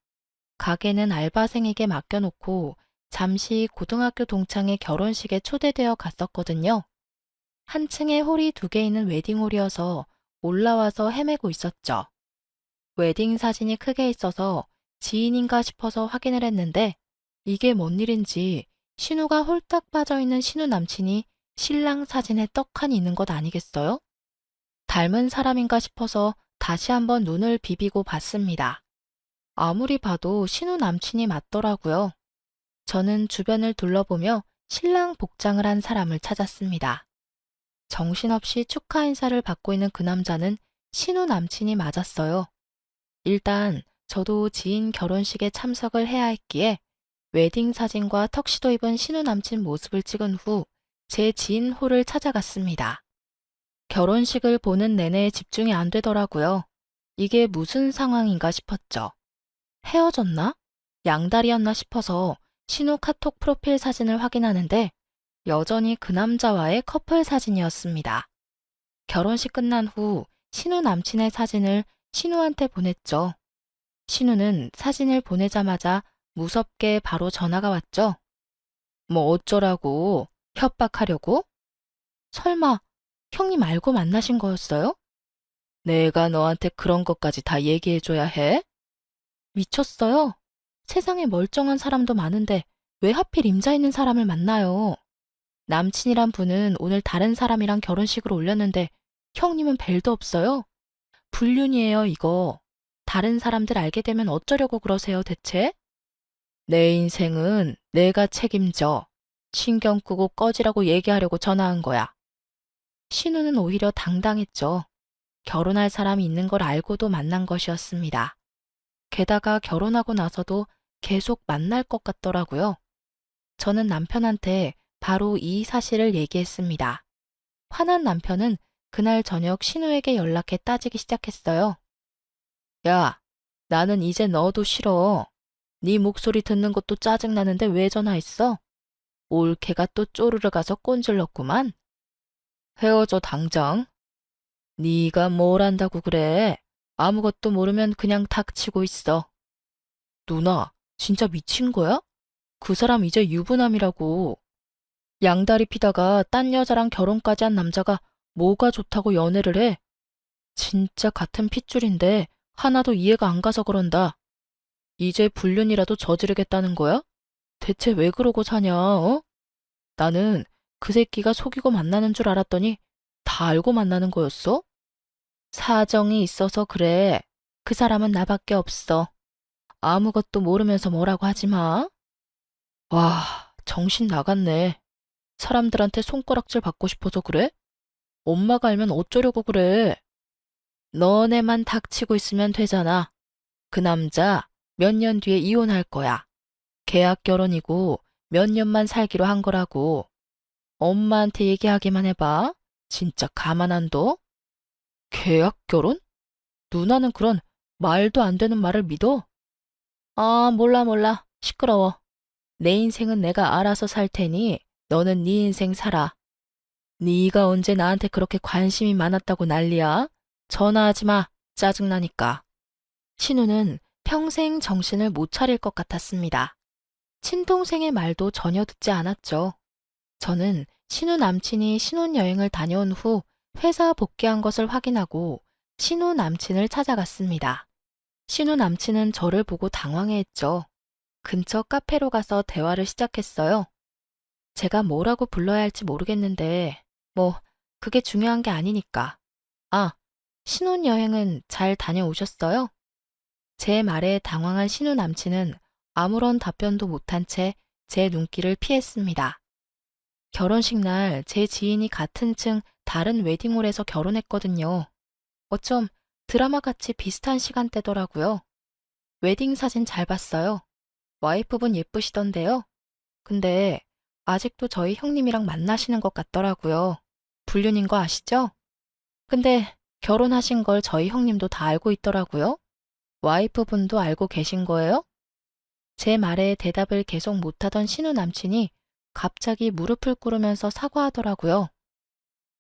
가게는 알바생에게 맡겨놓고 잠시 고등학교 동창의 결혼식에 초대되어 갔었거든요. 한 층에 홀이 2개 있는 웨딩홀이어서 올라와서 헤매고 있었죠. 웨딩 사진이 크게 있어서 지인인가 싶어서 확인을 했는데 이게 뭔 일인지 신우가 홀딱 빠져있는 신우 남친이 신랑 사진에 떡하니 있는 것 아니겠어요? 닮은 사람인가 싶어서 다시 한번 눈을 비비고 봤습니다. 아무리 봐도 신우 남친이 맞더라고요. 저는 주변을 둘러보며 신랑 복장을 한 사람을 찾았습니다. 정신없이 축하 인사를 받고 있는 그 남자는 신우 남친이 맞았어요. 일단 저도 지인 결혼식에 참석을 해야 했기에 웨딩 사진과 턱시도 입은 신우 남친 모습을 찍은 후 제 지인 홀을 찾아갔습니다. 결혼식을 보는 내내 집중이 안 되더라고요. 이게 무슨 상황인가 싶었죠. 헤어졌나? 양다리였나 싶어서 신우 카톡 프로필 사진을 확인하는데 여전히 그 남자와의 커플 사진이었습니다. 결혼식 끝난 후 신우 남친의 사진을 신우한테 보냈죠. 신우는 사진을 보내자마자 무섭게 바로 전화가 왔죠. 뭐 어쩌라고? 협박하려고? 설마 형님 알고 만나신 거였어요? 내가 너한테 그런 것까지 다 얘기해줘야 해? 미쳤어요? 세상에 멀쩡한 사람도 많은데 왜 하필 임자 있는 사람을 만나요? 남친이란 분은 오늘 다른 사람이랑 결혼식을 올렸는데 형님은 벨도 없어요? 불륜이에요, 이거. 다른 사람들 알게 되면 어쩌려고 그러세요, 대체? 내 인생은 내가 책임져. 신경 끄고 꺼지라고 얘기하려고 전화한 거야. 신우는 오히려 당당했죠. 결혼할 사람이 있는 걸 알고도 만난 것이었습니다. 게다가 결혼하고 나서도 계속 만날 것 같더라고요. 저는 남편한테 바로 이 사실을 얘기했습니다. 화난 남편은 그날 저녁 신우에게 연락해 따지기 시작했어요. 야, 나는 이제 너도 싫어. 네 목소리 듣는 것도 짜증나는데 왜 전화했어? 올케가 또 쪼르르 가서 꼰질렀구만. 헤어져 당장. 네가 뭘 안다고 그래. 아무것도 모르면 그냥 닥치고 있어. 누나, 진짜 미친 거야? 그 사람 이제 유부남이라고. 양다리 피다가 딴 여자랑 결혼까지 한 남자가 뭐가 좋다고 연애를 해? 진짜 같은 핏줄인데 하나도 이해가 안 가서 그런다. 이제 불륜이라도 저지르겠다는 거야? 대체 왜 그러고 사냐, 어? 나는 그 새끼가 속이고 만나는 줄 알았더니 다 알고 만나는 거였어? 사정이 있어서 그래. 그 사람은 나밖에 없어. 아무것도 모르면서 뭐라고 하지 마. 와, 정신 나갔네. 사람들한테 손가락질 받고 싶어서 그래? 엄마가 알면 어쩌려고 그래? 너네만 닥치고 있으면 되잖아. 그 남자 몇 년 뒤에 이혼할 거야. 계약 결혼이고 몇 년만 살기로 한 거라고. 엄마한테 얘기하기만 해봐. 진짜 가만 안 둬? 계약 결혼? 누나는 그런 말도 안 되는 말을 믿어? 아, 몰라, 몰라. 시끄러워. 내 인생은 내가 알아서 살 테니 너는 네 인생 살아. 네가 언제 나한테 그렇게 관심이 많았다고 난리야? 전화하지 마. 짜증나니까. 신우는 평생 정신을 못 차릴 것 같았습니다. 친동생의 말도 전혀 듣지 않았죠. 저는 신우 남친이 신혼여행을 다녀온 후 회사 복귀한 것을 확인하고 신우 남친을 찾아갔습니다. 신우 남친은 저를 보고 당황해했죠. 근처 카페로 가서 대화를 시작했어요. 제가 뭐라고 불러야 할지 모르겠는데, 그게 중요한 게 아니니까. 아, 신혼여행은 잘 다녀오셨어요? 제 말에 당황한 신우 남친은 아무런 답변도 못한 채 제 눈길을 피했습니다. 결혼식 날 제 지인이 같은 층 다른 웨딩홀에서 결혼했거든요. 어쩜 드라마같이 비슷한 시간대더라고요. 웨딩 사진 잘 봤어요. 와이프분 예쁘시던데요. 근데 아직도 저희 형님이랑 만나시는 것 같더라고요. 불륜인 거 아시죠? 근데 결혼하신 걸 저희 형님도 다 알고 있더라고요. 와이프분도 알고 계신 거예요? 제 말에 대답을 계속 못하던 신우 남친이 갑자기 무릎을 꿇으면서 사과하더라고요.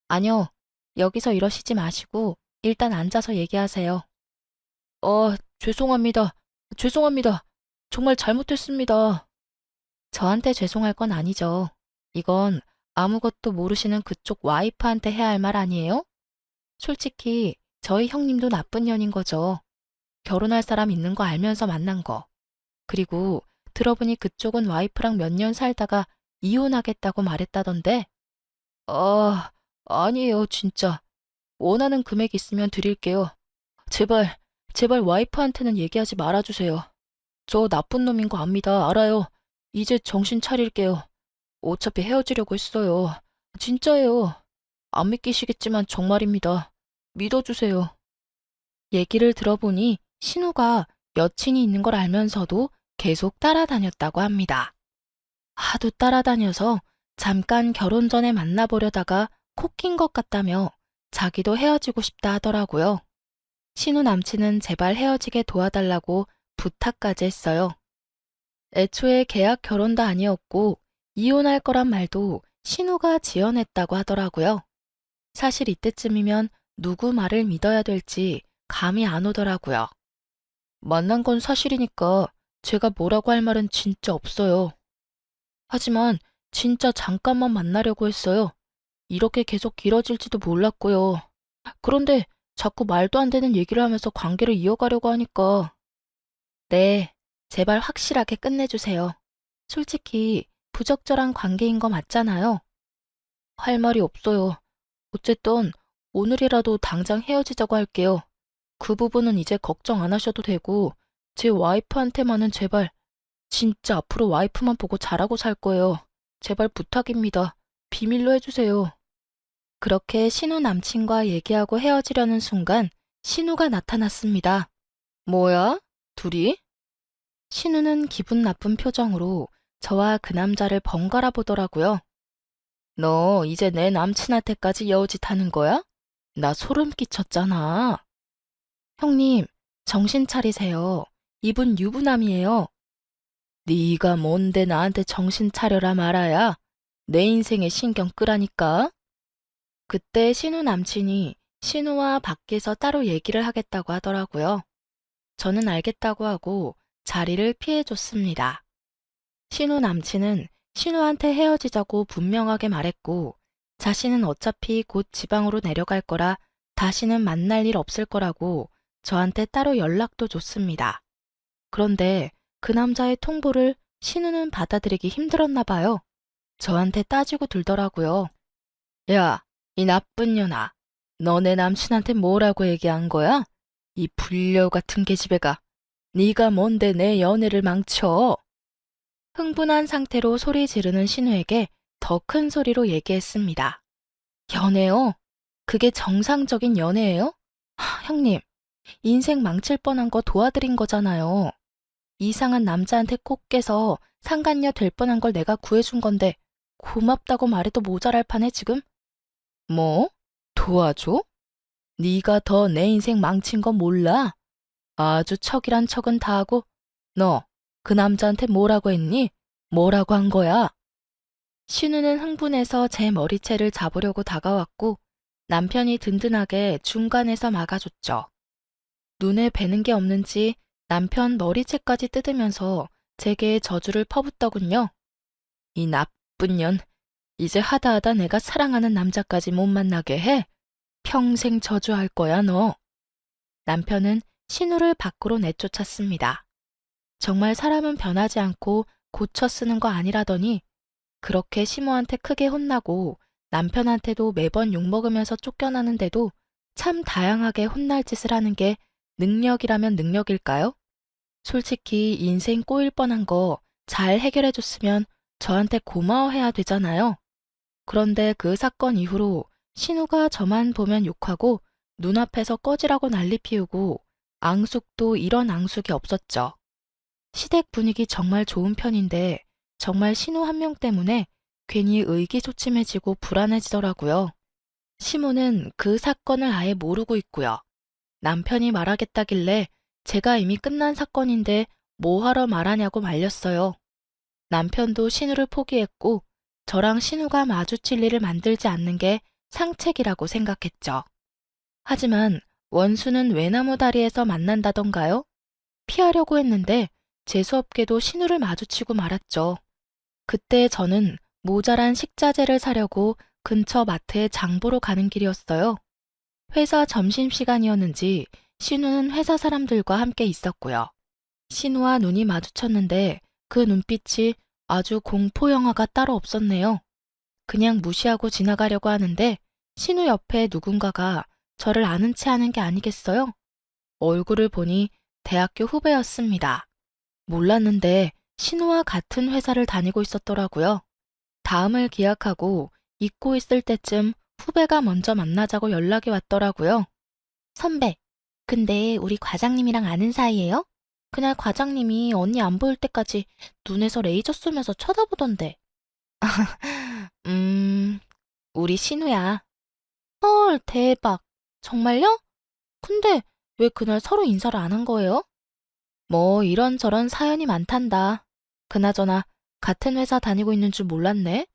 아니요, 여기서 이러시지 마시고 일단 앉아서 얘기하세요. 죄송합니다. 죄송합니다. 정말 잘못했습니다. 저한테 죄송할 건 아니죠. 이건 아무것도 모르시는 그쪽 와이프한테 해야 할 말 아니에요? 솔직히 저희 형님도 나쁜 년인 거죠. 결혼할 사람 있는 거 알면서 만난 거. 그리고 들어보니 그쪽은 와이프랑 몇 년 살다가 이혼하겠다고 말했다던데. 아, 아니에요, 진짜. 원하는 금액 있으면 드릴게요. 제발, 제발 와이프한테는 얘기하지 말아주세요. 저 나쁜 놈인 거 압니다. 알아요. 이제 정신 차릴게요. 어차피 헤어지려고 했어요. 진짜예요. 안 믿기시겠지만 정말입니다. 믿어주세요. 얘기를 들어보니 신우가 여친이 있는 걸 알면서도 계속 따라다녔다고 합니다. 하도 따라다녀서 잠깐 결혼 전에 만나보려다가 콕 낀 것 같다며 자기도 헤어지고 싶다 하더라고요. 신우 남친은 제발 헤어지게 도와달라고 부탁까지 했어요. 애초에 계약 결혼도 아니었고 이혼할 거란 말도 신우가 지어냈다고 하더라고요. 사실 이때쯤이면 누구 말을 믿어야 될지 감이 안 오더라고요. 만난 건 사실이니까 제가 뭐라고 할 말은 진짜 없어요. 하지만 진짜 잠깐만 만나려고 했어요. 이렇게 계속 길어질지도 몰랐고요. 그런데 자꾸 말도 안 되는 얘기를 하면서 관계를 이어가려고 하니까. 네, 제발 확실하게 끝내주세요. 솔직히 부적절한 관계인 거 맞잖아요. 할 말이 없어요. 어쨌든 오늘이라도 당장 헤어지자고 할게요. 그 부분은 이제 걱정 안 하셔도 되고 제 와이프한테만은 제발 진짜 앞으로 와이프만 보고 잘하고 살 거예요. 제발 부탁입니다. 비밀로 해주세요. 그렇게 신우 남친과 얘기하고 헤어지려는 순간 신우가 나타났습니다. 뭐야? 둘이? 신우는 기분 나쁜 표정으로 저와 그 남자를 번갈아 보더라고요. 너 이제 내 남친한테까지 여우짓 하는 거야? 나 소름 끼쳤잖아. 형님, 정신 차리세요. 이분 유부남이에요. 네가 뭔데 나한테 정신 차려라 말아야. 내 인생에 신경 끄라니까. 그때 신우 남친이 신우와 밖에서 따로 얘기를 하겠다고 하더라고요. 저는 알겠다고 하고 자리를 피해줬습니다. 신우 남친은 신우한테 헤어지자고 분명하게 말했고 자신은 어차피 곧 지방으로 내려갈 거라 다시는 만날 일 없을 거라고 저한테 따로 연락도 줬습니다. 그런데 그 남자의 통보를 신우는 받아들이기 힘들었나 봐요. 저한테 따지고 들더라고요. 야, 이 나쁜 년아. 너 내 남친한테 뭐라고 얘기한 거야? 이 불려 같은 계집애가. 네가 뭔데 내 연애를 망쳐? 흥분한 상태로 소리 지르는 신우에게 더 큰 소리로 얘기했습니다. 연애요? 그게 정상적인 연애예요? 형님, 인생 망칠 뻔한 거 도와드린 거잖아요. 이상한 남자한테 꼭 깨서 상간녀 될 뻔한 걸 내가 구해준 건데 고맙다고 말해도 모자랄 판에 지금? 뭐? 도와줘? 네가 더 내 인생 망친 건 몰라? 아주 척이란 척은 다 하고 너 그 남자한테 뭐라고 했니? 뭐라고 한 거야? 신우는 흥분해서 제 머리채를 잡으려고 다가왔고 남편이 든든하게 중간에서 막아줬죠. 눈에 뵈는 게 없는지 남편 머리채까지 뜯으면서 제게 저주를 퍼붓더군요. 이 나쁜 년, 이제 하다하다 내가 사랑하는 남자까지 못 만나게 해? 평생 저주할 거야, 너. 남편은 신우를 밖으로 내쫓았습니다. 정말 사람은 변하지 않고 고쳐 쓰는 거 아니라더니 그렇게 시모한테 크게 혼나고 남편한테도 매번 욕먹으면서 쫓겨나는데도 참 다양하게 혼날 짓을 하는 게 능력이라면 능력일까요? 솔직히 인생 꼬일 뻔한 거 잘 해결해줬으면 저한테 고마워해야 되잖아요. 그런데 그 사건 이후로 신우가 저만 보면 욕하고 눈앞에서 꺼지라고 난리 피우고 앙숙도 이런 앙숙이 없었죠. 시댁 분위기 정말 좋은 편인데 정말 신우 한 명 때문에 괜히 의기소침해지고 불안해지더라고요. 시모는 그 사건을 아예 모르고 있고요. 남편이 말하겠다길래 제가 이미 끝난 사건인데 뭐하러 말하냐고 말렸어요. 남편도 신우를 포기했고 저랑 신우가 마주칠 일을 만들지 않는 게 상책이라고 생각했죠. 하지만 원수는 외나무 다리에서 만난다던가요? 피하려고 했는데 재수없게도 신우를 마주치고 말았죠. 그때 저는 모자란 식자재를 사려고 근처 마트에 장 보러 가는 길이었어요. 회사 점심시간이었는지 신우는 회사 사람들과 함께 있었고요. 신우와 눈이 마주쳤는데 그 눈빛이 아주 공포 영화가 따로 없었네요. 그냥 무시하고 지나가려고 하는데 신우 옆에 누군가가 저를 아는 체 하는 게 아니겠어요? 얼굴을 보니 대학교 후배였습니다. 몰랐는데 신우와 같은 회사를 다니고 있었더라고요. 다음을 기약하고 잊고 있을 때쯤 후배가 먼저 만나자고 연락이 왔더라고요. 선배, 근데 우리 과장님이랑 아는 사이예요? 그날 과장님이 언니 안 보일 때까지 눈에서 레이저 쏘면서 쳐다보던데. 우리 신우야. 헐, 대박. 정말요? 근데 왜 그날 서로 인사를 안 한 거예요? 뭐 이런저런 사연이 많단다. 그나저나 같은 회사 다니고 있는 줄 몰랐네.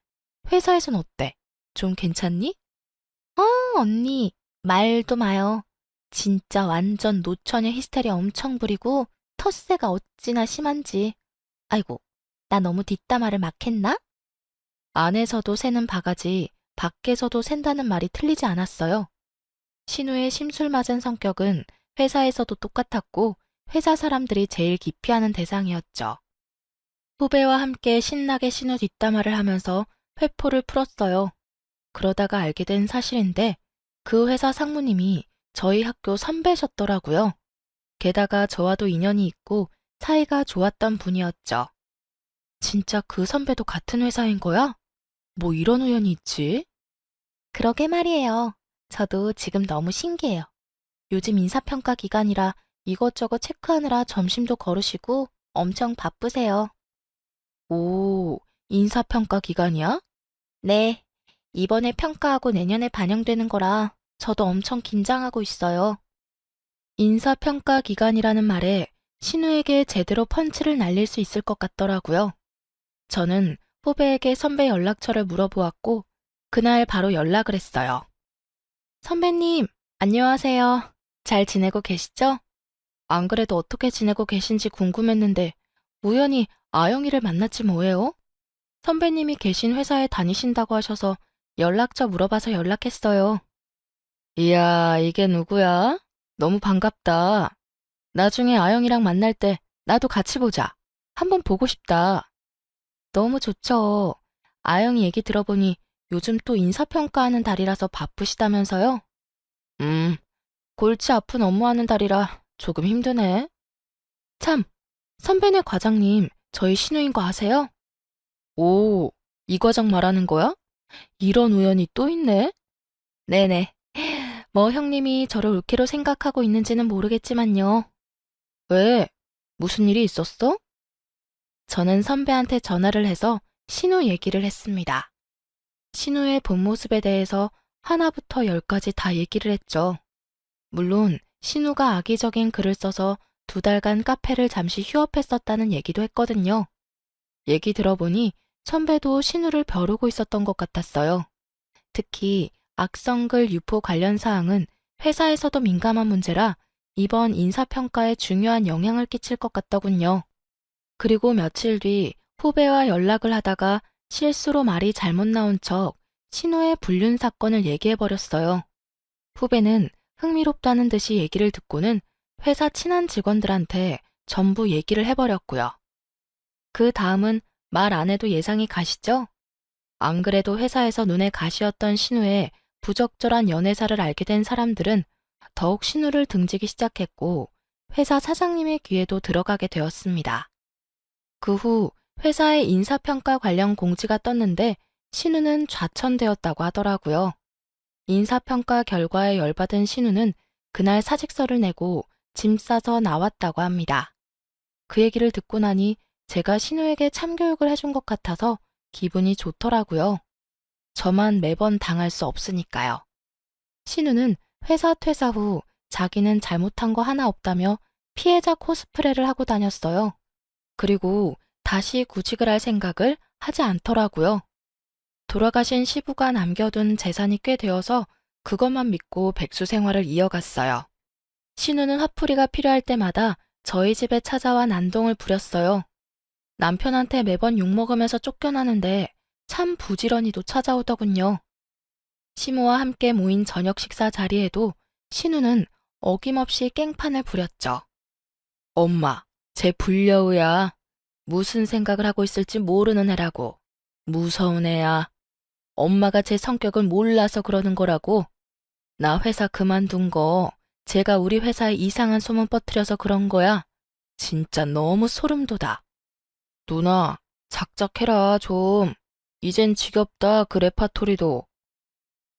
회사에선 어때? 좀 괜찮니? 언니, 말도 마요. 진짜 완전 노처녀 히스테리아 엄청 부리고 텃세가 어찌나 심한지. 아이고, 나 너무 뒷담화를 막 했나? 안에서도 새는 바가지, 밖에서도 샌다는 말이 틀리지 않았어요. 신우의 심술맞은 성격은 회사에서도 똑같았고 회사 사람들이 제일 기피하는 대상이었죠. 후배와 함께 신나게 신우 뒷담화를 하면서 회포를 풀었어요. 그러다가 알게 된 사실인데 그 회사 상무님이 저희 학교 선배셨더라고요. 게다가 저와도 인연이 있고 사이가 좋았던 분이었죠. 진짜 그 선배도 같은 회사인 거야? 뭐 이런 우연이 있지? 그러게 말이에요. 저도 지금 너무 신기해요. 요즘 인사평가 기간이라 이것저것 체크하느라 점심도 거르시고 엄청 바쁘세요. 오, 인사평가 기간이야? 네, 이번에 평가하고 내년에 반영되는 거라 저도 엄청 긴장하고 있어요. 인사평가 기간이라는 말에 신우에게 제대로 펀치를 날릴 수 있을 것 같더라고요. 저는 후배에게 선배 연락처를 물어보았고 그날 바로 연락을 했어요. 선배님, 안녕하세요. 잘 지내고 계시죠? 안 그래도 어떻게 지내고 계신지 궁금했는데 우연히 아영이를 만났지 뭐예요? 선배님이 계신 회사에 다니신다고 하셔서 연락처 물어봐서 연락했어요. 이야, 이게 누구야? 너무 반갑다. 나중에 아영이랑 만날 때 나도 같이 보자. 한번 보고 싶다. 너무 좋죠. 아영이 얘기 들어보니 요즘 또 인사평가하는 달이라서 바쁘시다면서요? 음, 골치 아픈 업무하는 달이라 조금 힘드네. 참, 선배네 과장님, 저희 신우인 거 아세요? 오, 이 과장 말하는 거야? 이런 우연이 또 있네? 네네. 뭐 형님이 저를 올케로 생각하고 있는지는 모르겠지만요. 왜? 무슨 일이 있었어? 저는 선배한테 전화를 해서 신우 얘기를 했습니다. 신우의 본 모습에 대해서 하나부터 열까지 다 얘기를 했죠. 물론 신우가 악의적인 글을 써서 2달간 카페를 잠시 휴업했었다는 얘기도 했거든요. 얘기 들어보니 선배도 신우를 벼르고 있었던 것 같았어요. 특히 악성글 유포 관련 사항은 회사에서도 민감한 문제라 이번 인사평가에 중요한 영향을 끼칠 것 같더군요. 그리고 며칠 뒤 후배와 연락을 하다가 실수로 말이 잘못 나온 척 신우의 불륜 사건을 얘기해버렸어요. 후배는 흥미롭다는 듯이 얘기를 듣고는 회사 친한 직원들한테 전부 얘기를 해버렸고요. 그 다음은 말 안 해도 예상이 가시죠? 안 그래도 회사에서 눈에 가시였던 신우의 부적절한 연애사를 알게 된 사람들은 더욱 신우를 등지기 시작했고 회사 사장님의 귀에도 들어가게 되었습니다. 그 후 회사의 인사평가 관련 공지가 떴는데 신우는 좌천되었다고 하더라고요. 인사평가 결과에 열받은 신우는 그날 사직서를 내고 짐 싸서 나왔다고 합니다. 그 얘기를 듣고 나니 제가 신우에게 참교육을 해준 것 같아서 기분이 좋더라고요. 저만 매번 당할 수 없으니까요. 신우는 회사 퇴사 후 자기는 잘못한 거 하나 없다며 피해자 코스프레를 하고 다녔어요. 그리고 다시 구직을 할 생각을 하지 않더라고요. 돌아가신 시부가 남겨둔 재산이 꽤 되어서 그것만 믿고 백수 생활을 이어갔어요. 신우는 화풀이가 필요할 때마다 저희 집에 찾아와 난동을 부렸어요. 남편한테 매번 욕먹으면서 쫓겨나는데 참 부지런히도 찾아오더군요. 시모와 함께 모인 저녁 식사 자리에도 신우는 어김없이 깽판을 부렸죠. 엄마, 쟤 불려우야. 무슨 생각을 하고 있을지 모르는 애라고. 무서운 애야. 엄마가 제 성격을 몰라서 그러는 거라고. 나 회사 그만둔 거 제가 우리 회사에 이상한 소문 퍼뜨려서 그런 거야. 진짜 너무 소름 돋아. 누나, 작작해라 좀. 이젠 지겹다 그 레파토리도.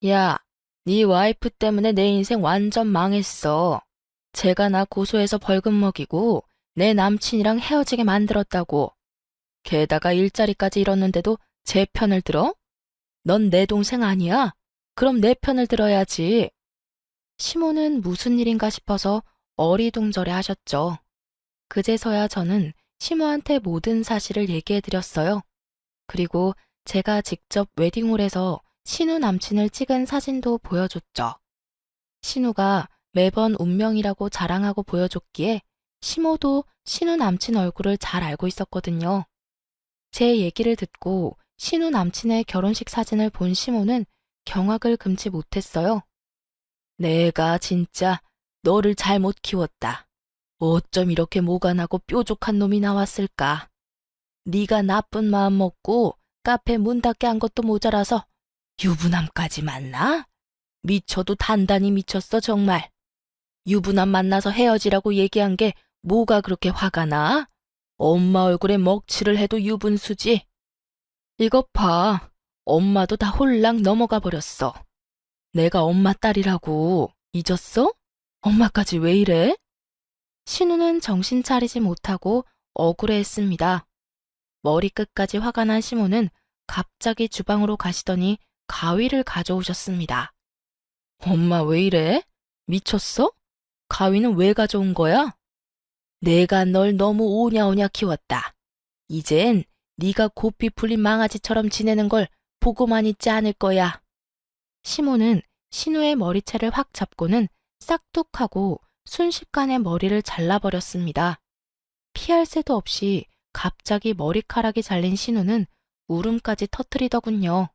야, 네 와이프 때문에 내 인생 완전 망했어. 제가 나 고소해서 벌금 먹이고 내 남친이랑 헤어지게 만들었다고. 게다가 일자리까지 잃었는데도 제 편을 들어? 넌 내 동생 아니야? 그럼 내 편을 들어야지. 시모는 무슨 일인가 싶어서 어리둥절해 하셨죠. 그제서야 저는 시모한테 모든 사실을 얘기해드렸어요. 그리고 제가 직접 웨딩홀에서 신우 남친을 찍은 사진도 보여줬죠. 신우가 매번 운명이라고 자랑하고 보여줬기에 시모도 신우 남친 얼굴을 잘 알고 있었거든요. 제 얘기를 듣고 신우 남친의 결혼식 사진을 본 시모는 경악을 금치 못했어요. 내가 진짜 너를 잘못 키웠다. 어쩜 이렇게 모간하고 뾰족한 놈이 나왔을까? 네가 나쁜 마음 먹고 카페 문 닫게 한 것도 모자라서 유부남까지 만나? 미쳐도 단단히 미쳤어 정말. 유부남 만나서 헤어지라고 얘기한 게 뭐가 그렇게 화가 나? 엄마 얼굴에 먹칠을 해도 유분수지. 이것 봐. 엄마도 다 홀랑 넘어가 버렸어. 내가 엄마 딸이라고. 잊었어? 엄마까지 왜 이래? 신우는 정신 차리지 못하고 억울해했습니다. 머리끝까지 화가 난 시모는 갑자기 주방으로 가시더니 가위를 가져오셨습니다. 엄마 왜 이래? 미쳤어? 가위는 왜 가져온 거야? 내가 널 너무 오냐오냐 키웠다. 이젠 네가 고삐 풀린 망아지처럼 지내는 걸 보고만 있지 않을 거야. 시모는 신우의 머리채를 확 잡고는 싹둑하고 순식간에 머리를 잘라버렸습니다. 피할 새도 없이 갑자기 머리카락이 잘린 신우는 울음까지 터뜨리더군요.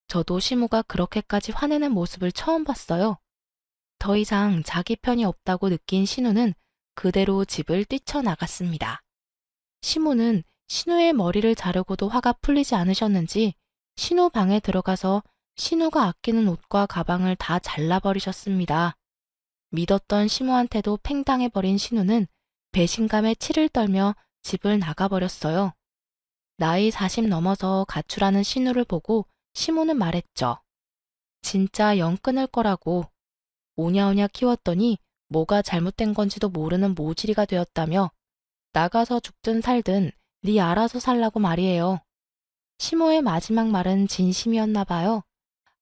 저도 시모가 그렇게까지 화내는 모습을 처음 봤어요. 더 이상 자기 편이 없다고 느낀 신우는 그대로 집을 뛰쳐나갔습니다. 시모는 신우의 머리를 자르고도 화가 풀리지 않으셨는지 신우 방에 들어가서 신우가 아끼는 옷과 가방을 다 잘라버리셨습니다. 믿었던 시모한테도 팽당해버린 신우는 배신감에 치를 떨며 집을 나가버렸어요. 나이 40 넘어서 가출하는 신우를 보고 시모는 말했죠. 진짜 영 끊을 거라고. 오냐오냐 키웠더니 뭐가 잘못된 건지도 모르는 모지리가 되었다며 나가서 죽든 살든 네 알아서 살라고 말이에요. 시모의 마지막 말은 진심이었나 봐요.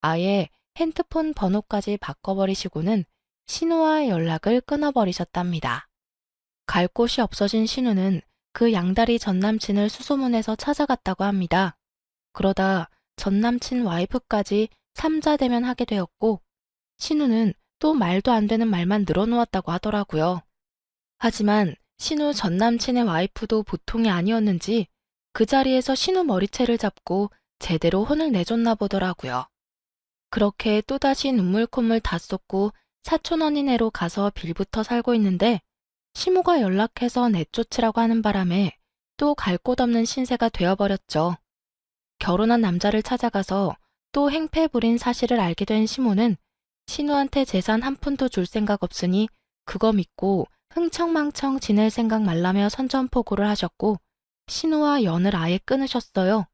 아예 핸드폰 번호까지 바꿔버리시고는 신우와의 연락을 끊어버리셨답니다. 갈 곳이 없어진 신우는 그 양다리 전남친을 수소문해서 찾아갔다고 합니다. 그러다 전남친 와이프까지 삼자대면하게 되었고 신우는 또 말도 안 되는 말만 늘어놓았다고 하더라고요. 하지만 신우 전남친의 와이프도 보통이 아니었는지 그 자리에서 신우 머리채를 잡고 제대로 혼을 내줬나 보더라고요. 그렇게 또다시 눈물 콧물 다 쏟고 사촌 언니네로 가서 빌부터 살고 있는데 시모가 연락해서 내쫓으라고 하는 바람에 또 갈 곳 없는 신세가 되어버렸죠. 결혼한 남자를 찾아가서 또 행패 부린 사실을 알게 된 시모는 신우한테 재산 한 푼도 줄 생각 없으니 그거 믿고 흥청망청 지낼 생각 말라며 선전포고를 하셨고 신우와 연을 아예 끊으셨어요.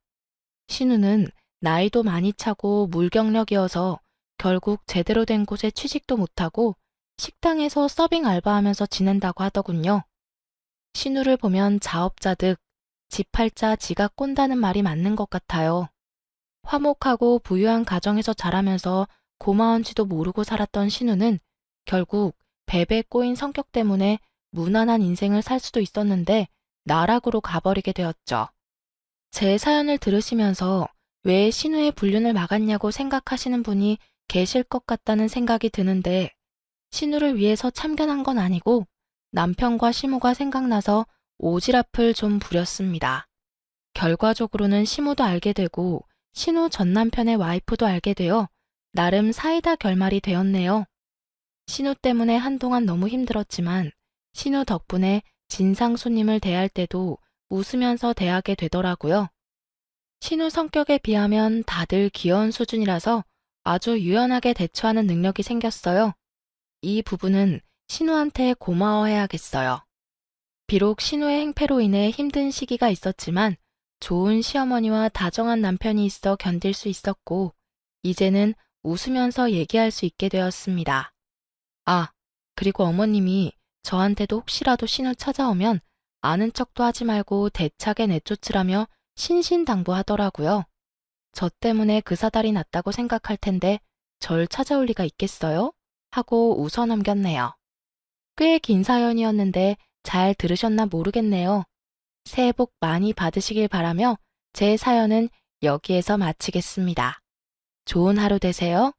신우는 나이도 많이 차고 물경력이어서 결국 제대로 된 곳에 취직도 못하고 식당에서 서빙 알바하면서 지낸다고 하더군요. 신우를 보면 자업자득, 집 팔자 지가 꼰다는 말이 맞는 것 같아요. 화목하고 부유한 가정에서 자라면서 고마운지도 모르고 살았던 신우는 결국 베베 꼬인 성격 때문에 무난한 인생을 살 수도 있었는데 나락으로 가버리게 되었죠. 제 사연을 들으시면서 왜 신우의 불륜을 막았냐고 생각하시는 분이 계실 것 같다는 생각이 드는데 신우를 위해서 참견한 건 아니고 남편과 시무가 생각나서 오지랖을 좀 부렸습니다. 결과적으로는 시무도 알게 되고 신우 전 남편의 와이프도 알게 되어 나름 사이다 결말이 되었네요. 신우 때문에 한동안 너무 힘들었지만 신우 덕분에 진상 손님을 대할 때도 웃으면서 대하게 되더라고요. 신우 성격에 비하면 다들 귀여운 수준이라서 아주 유연하게 대처하는 능력이 생겼어요. 이 부분은 신우한테 고마워해야겠어요. 비록 신우의 행패로 인해 힘든 시기가 있었지만 좋은 시어머니와 다정한 남편이 있어 견딜 수 있었고 이제는 웃으면서 얘기할 수 있게 되었습니다. 아, 그리고 어머님이 저한테도 혹시라도 신우 찾아오면 아는 척도 하지 말고 대차게 내쫓으라며 신신당부하더라고요. 저 때문에 그 사달이 났다고 생각할 텐데 절 찾아올 리가 있겠어요? 하고 웃어 넘겼네요. 꽤 긴 사연이었는데 잘 들으셨나 모르겠네요. 새해 복 많이 받으시길 바라며 제 사연은 여기에서 마치겠습니다. 좋은 하루 되세요.